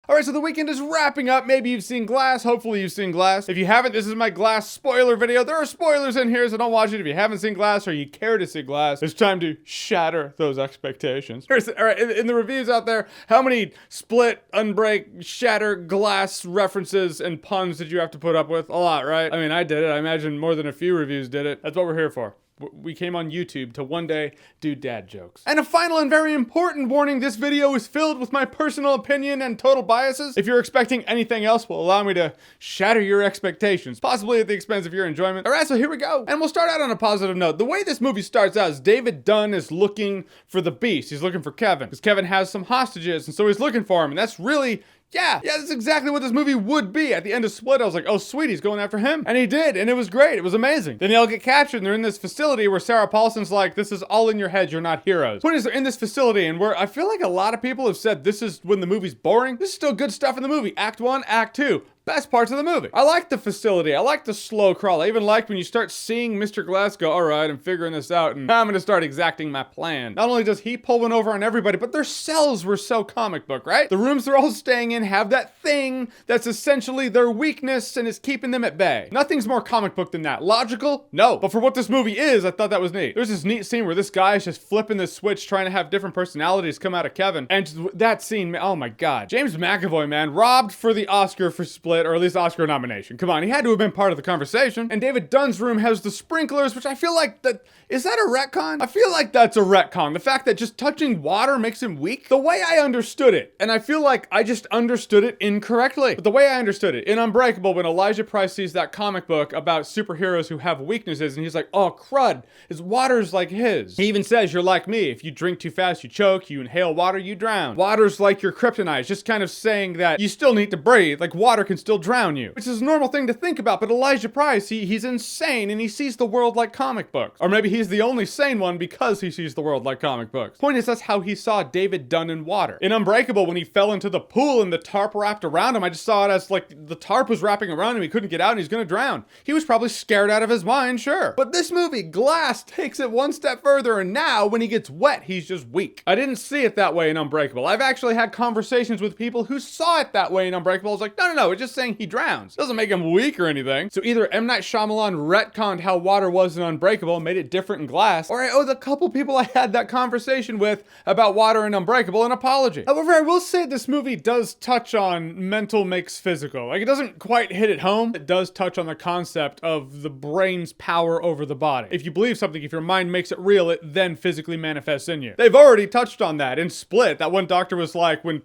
All right, so the weekend is wrapping up. Maybe you've seen Glass. Hopefully you've seen Glass. If you haven't, this is my Glass spoiler video. There are spoilers in here, so don't watch it if you haven't seen Glass or you care to see Glass. It's time to shatter those expectations. All right, in the reviews out there, how many split, unbreak, shatter, Glass references and puns did you have to put up with? A lot, right? I mean, I did it. I imagine more than a few reviews did it. That's what we're here for. We came on YouTube to one day do dad jokes. And a final and very important warning, this video is filled with my personal opinion and total biases. If you're expecting anything else, will allow me to shatter your expectations, possibly at the expense of your enjoyment. All right, so here we go. And we'll start out on a positive note. The way this movie starts out is David Dunn is looking for the beast. He's looking for Kevin, because Kevin has some hostages, and so he's looking for him, and that's really yeah, that's exactly what this movie would be. At the end of Split, I was like, oh, sweet, he's going after him. And he did, and it was great. It was amazing. Then they all get captured, and they're in this facility where Sarah Paulson's like, this is all in your head, you're not heroes. Point is, they're in this facility, and where I feel like a lot of people have said this is when the movie's boring. This is still good stuff in the movie. Act 1, Act 2. Best parts of the movie. I like the facility. I like the slow crawl. I even like when you start seeing Mr. Glass go, all right, I'm figuring this out, and I'm gonna start exacting my plan. Not only does he pull one over on everybody, but their cells were so comic book, right? The rooms they're all staying in have that thing that's essentially their weakness and is keeping them at bay. Nothing's more comic book than that. Logical? No. But for what this movie is, I thought that was neat. There's this neat scene where this guy is just flipping this switch, trying to have different personalities come out of Kevin. And that scene, oh my God. James McAvoy, man, robbed for the Oscar for Split, or at least Oscar nomination. Come on, he had to have been part of the conversation. And David Dunn's room has the sprinklers, which I feel like is that a retcon? I feel like that's a retcon. The fact that just touching water makes him weak. The way I understood it, and I feel like I just understood it incorrectly, but the way I understood it, in Unbreakable, when Elijah Price sees that comic book about superheroes who have weaknesses, and he's like, oh crud, his water's like his. He even says, you're like me. If you drink too fast, you choke. You inhale water, you drown. Water's like your kryptonite. It's just kind of saying that you still need to breathe. Like water can still drown you, which is a normal thing to think about. But Elijah Price, he's insane, and he sees the world like comic books. Or maybe he's the only sane one because he sees the world like comic books. Point is, that's how he saw David Dunn in water. In Unbreakable, when he fell into the pool and the tarp wrapped around him, I just saw it as like the tarp was wrapping around him. He couldn't get out and he's gonna drown. He was probably scared out of his mind, sure. But this movie, Glass, takes it one step further, and now when he gets wet, he's just weak. I didn't see it that way in Unbreakable. I've actually had conversations with people who saw it that way in Unbreakable. I was like, no, it's just saying he drowns. Doesn't make him weak or anything. So either M. Night Shyamalan retconned how water was in Unbreakable and made it different in Glass, or I owe the couple people I had that conversation with about water in Unbreakable an apology. However, I will say this movie does touch on mental makes physical. Like, it doesn't quite hit it home. It does touch on the concept of the brain's power over the body. If you believe something, if your mind makes it real, it then physically manifests in you. They've already touched on that in Split. That one doctor was like, when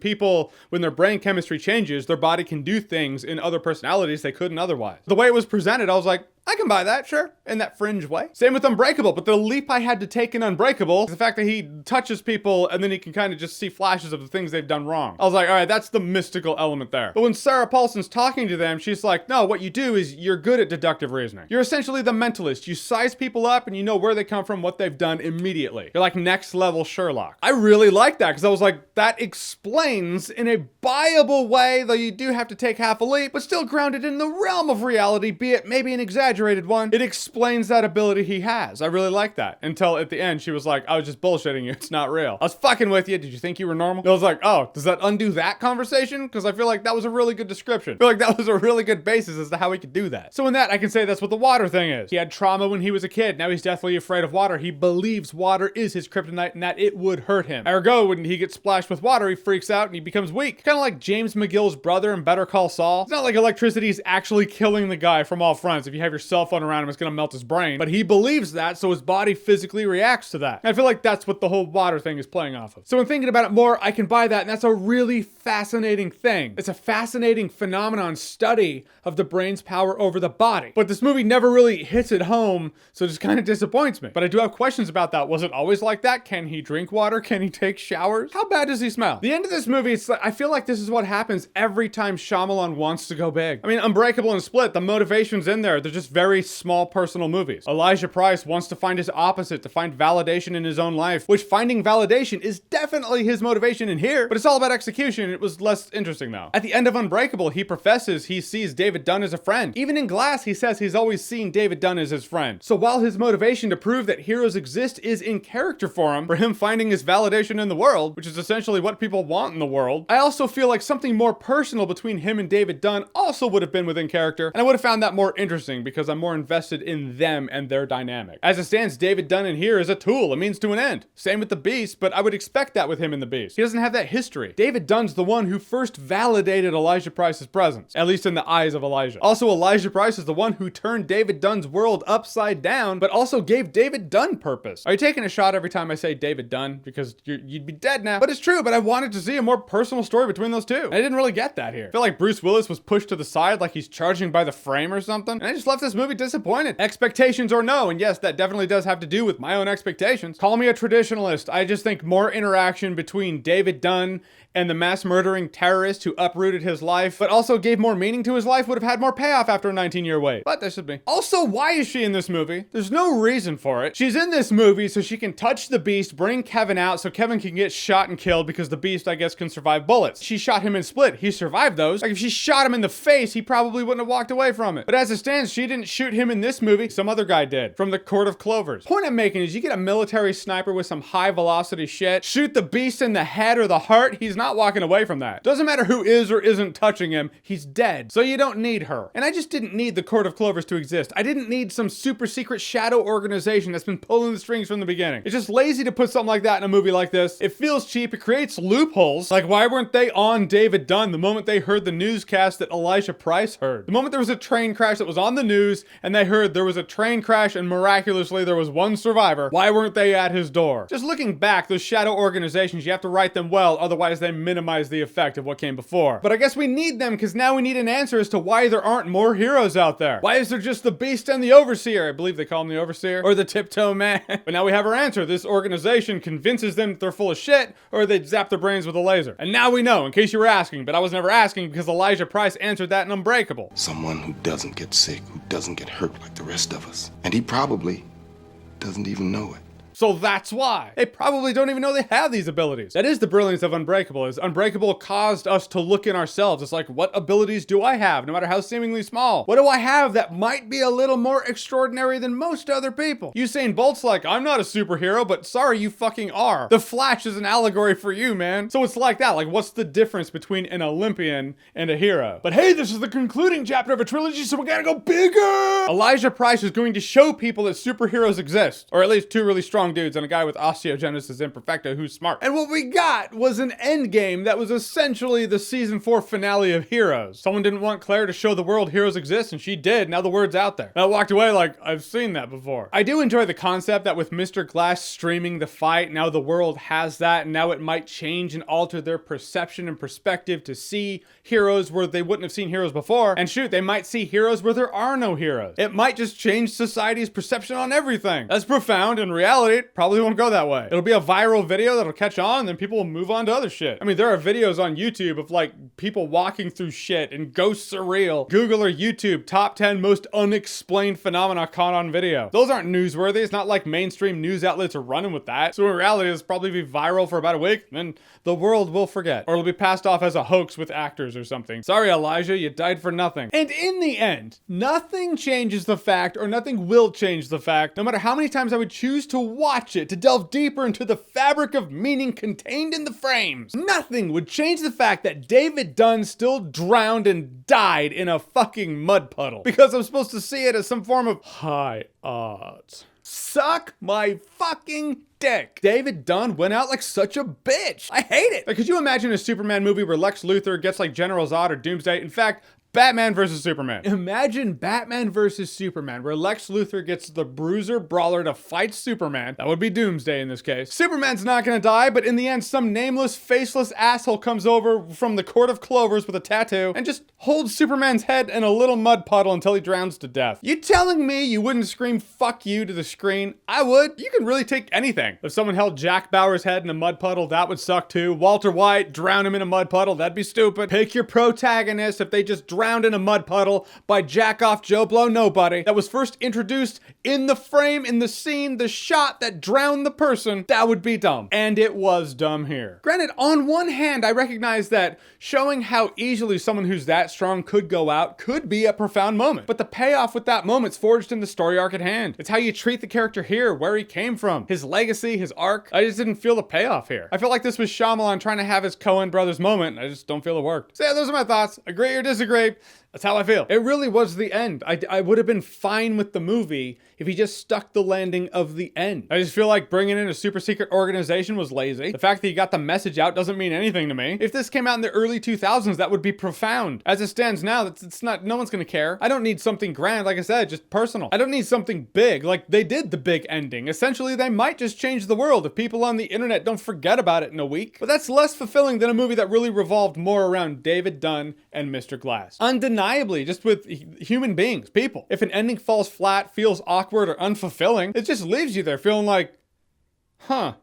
their brain chemistry changes, their body can do things in other personalities they couldn't otherwise. The way it was presented, I was like, I can buy that, sure, in that fringe way. Same with Unbreakable, but the leap I had to take in Unbreakable is the fact that he touches people and then he can kind of just see flashes of the things they've done wrong. I was like, all right, that's the mystical element there. But when Sarah Paulson's talking to them, she's like, no, what you do is you're good at deductive reasoning. You're essentially the mentalist. You size people up and you know where they come from, what they've done immediately. You're like next level Sherlock. I really like that because I was like, that explains in a buyable way, though you do have to take half a leap, but still grounded in the realm of reality, be it maybe an exaggeration one. It explains that ability he has. I really like that. Until at the end, she was like, I was just bullshitting you. It's not real. I was fucking with you. Did you think you were normal? And I was like, oh, does that undo that conversation? Because I feel like that was a really good description. I feel like that was a really good basis as to how he could do that. So in that, I can say that's what the water thing is. He had trauma when he was a kid. Now he's deathly afraid of water. He believes water is his kryptonite and that it would hurt him. Ergo, when he gets splashed with water, he freaks out and he becomes weak. Kind of like James McGill's brother in Better Call Saul. It's not like electricity is actually killing the guy from all fronts. If you have your cell phone around him, it's gonna melt his brain. But he believes that, so his body physically reacts to that. And I feel like that's what the whole water thing is playing off of. So when thinking about it more, I can buy that, and that's a really fascinating thing. It's a fascinating phenomenon study of the brain's power over the body. But this movie never really hits it home, so it just kind of disappoints me. But I do have questions about that. Was it always like that? Can he drink water? Can he take showers? How bad does he smell? The end of this movie, it's like, I feel like this is what happens every time Shyamalan wants to go big. I mean, Unbreakable and Split, the motivation's in there. They're just very small personal movies. Elijah Price wants to find his opposite, to find validation in his own life, which finding validation is definitely his motivation in here, but it's all about execution. It was less interesting though. At the end of Unbreakable, he professes he sees David Dunn as a friend. Even in Glass, he says he's always seen David Dunn as his friend. So while his motivation to prove that heroes exist is in character for him finding his validation in the world, which is essentially what people want in the world, I also feel like something more personal between him and David Dunn also would have been within character, and I would have found that more interesting because I'm more invested in them and their dynamic. As it stands, David Dunn in here is a tool, a means to an end. Same with the Beast, but I would expect that with him in the Beast. He doesn't have that history. David Dunn's the one who first validated Elijah Price's presence, at least in the eyes of Elijah. Also, Elijah Price is the one who turned David Dunn's world upside down, but also gave David Dunn purpose. Are you taking a shot every time I say David Dunn? Because you'd be dead now. But it's true, but I wanted to see a more personal story between those two. And I didn't really get that here. I feel like Bruce Willis was pushed to the side like he's charging by the frame or something. And I just left this movie disappointed. Expectations or no, and yes, that definitely does have to do with my own expectations. Call me a traditionalist. I just think more interaction between David Dunn and the mass murdering terrorist who uprooted his life, but also gave more meaning to his life, would have had more payoff after a 19-year wait. But this should be. Also, why is she in this movie? There's no reason for it. She's in this movie so she can touch the Beast, bring Kevin out so Kevin can get shot and killed because the Beast, I guess, can survive bullets. She shot him in Split. He survived those. Like, if she shot him in the face, he probably wouldn't have walked away from it. But as it stands, she didn't shoot him in this movie. Some other guy did. From the Court of Clovers. Point I'm making is you get a military sniper with some high velocity shit, shoot the Beast in the head or the heart, he's not walking away from that. Doesn't matter who is or isn't touching him, he's dead. So you don't need her. And I just didn't need the Court of Clovers to exist. I didn't need some super secret shadow organization that's been pulling the strings from the beginning. It's just lazy to put something like that in a movie like this. It feels cheap. It creates loopholes. Like, why weren't they on David Dunn the moment they heard the newscast that Elijah Price heard? The moment there was a train crash that was on the news and they heard there was a train crash and miraculously there was one survivor, why weren't they at his door? Just looking back, those shadow organizations, you have to write them well, otherwise they minimize the effect of what came before. But I guess we need them because now we need an answer as to why there aren't more heroes out there. Why is there just the Beast and the Overseer? I believe they call him the Overseer, or the Tiptoe Man. But now we have our answer. This organization convinces them that they're full of shit, or they zap their brains with a laser. And now we know, in case you were asking, but I was never asking because Elijah Price answered that in Unbreakable. Someone who doesn't get sick, who doesn't get hurt like the rest of us. And he probably doesn't even know it. So that's why. They probably don't even know they have these abilities. That is the brilliance of Unbreakable, is Unbreakable caused us to look in ourselves. It's like, what abilities do I have, no matter how seemingly small? What do I have that might be a little more extraordinary than most other people? Usain Bolt's like, I'm not a superhero, but sorry, you fucking are. The Flash is an allegory for you, man. So it's like that. Like, what's the difference between an Olympian and a hero? But hey, this is the concluding chapter of a trilogy, so we gotta go bigger! Elijah Price is going to show people that superheroes exist. Or at least two really strong dudes and a guy with osteogenesis imperfecta who's smart. And what we got was an endgame that was essentially the season 4 finale of Heroes. Someone didn't want Claire to show the world heroes exist, and she did. Now the word's out there. And I walked away like, I've seen that before. I do enjoy the concept that with Mr. Glass streaming the fight, now the world has that, and now it might change and alter their perception and perspective to see heroes where they wouldn't have seen heroes before. And shoot, they might see heroes where there are no heroes. It might just change society's perception on everything. That's profound. In reality, it probably won't go that way. It'll be a viral video that'll catch on, and then people will move on to other shit. I mean, there are videos on YouTube of like people walking through shit and ghosts are real. Google or YouTube top 10 most unexplained phenomena caught on video. Those aren't newsworthy. It's not like mainstream news outlets are running with that. So in reality, it'll probably be viral for about a week, then the world will forget. Or it'll be passed off as a hoax with actors or something. Sorry, Elijah, you died for nothing. And in the end, nothing changes the fact, or nothing will change the fact, no matter how many times I would choose to watch it, to delve deeper into the fabric of meaning contained in the frames. Nothing would change the fact that David Dunn still drowned and died in a fucking mud puddle. Because I'm supposed to see it as some form of high art. Suck my fucking dick. David Dunn went out like such a bitch. I hate it. Like, could you imagine a Superman movie where Lex Luthor gets like General Zod or Doomsday? In fact, Batman versus Superman. Imagine Batman versus Superman, where Lex Luthor gets the Bruiser Brawler to fight Superman. That would be Doomsday in this case. Superman's not gonna die, but in the end, some nameless, faceless asshole comes over from the Court of Clovers with a tattoo and just holds Superman's head in a little mud puddle until he drowns to death. You telling me you wouldn't scream "fuck you" to the screen? I would. You can really take anything. If someone held Jack Bauer's head in a mud puddle, that would suck too. Walter White, drown him in a mud puddle, that'd be stupid. Pick your protagonist. If they just drown drowned in a mud puddle by Jack-Off Joe Blow Nobody that was first introduced in the frame, in the scene, the shot that drowned the person, that would be dumb. And it was dumb here. Granted, on one hand, I recognize that showing how easily someone who's that strong could go out could be a profound moment. But the payoff with that moment's forged in the story arc at hand. It's how you treat the character here, where he came from, his legacy, his arc. I just didn't feel the payoff here. I feel like this was Shyamalan trying to have his Coen brothers moment, and I just don't feel it worked. So yeah, those are my thoughts. Agree or disagree. That's how I feel. It really was the end. I would have been fine with the movie if he just stuck the landing of the end. I just feel like bringing in a super secret organization was lazy. The fact that he got the message out doesn't mean anything to me. If this came out in the early 2000s, that would be profound. As it stands now, it's not, no one's gonna care. I don't need something grand, like I said, just personal. I don't need something big, like they did the big ending. Essentially, they might just change the world if people on the internet don't forget about it in a week. But that's less fulfilling than a movie that really revolved more around David Dunn and Mr. Glass. Undeniably, just with human beings, people. If an ending falls flat, feels awkward or unfulfilling, it just leaves you there feeling like, huh,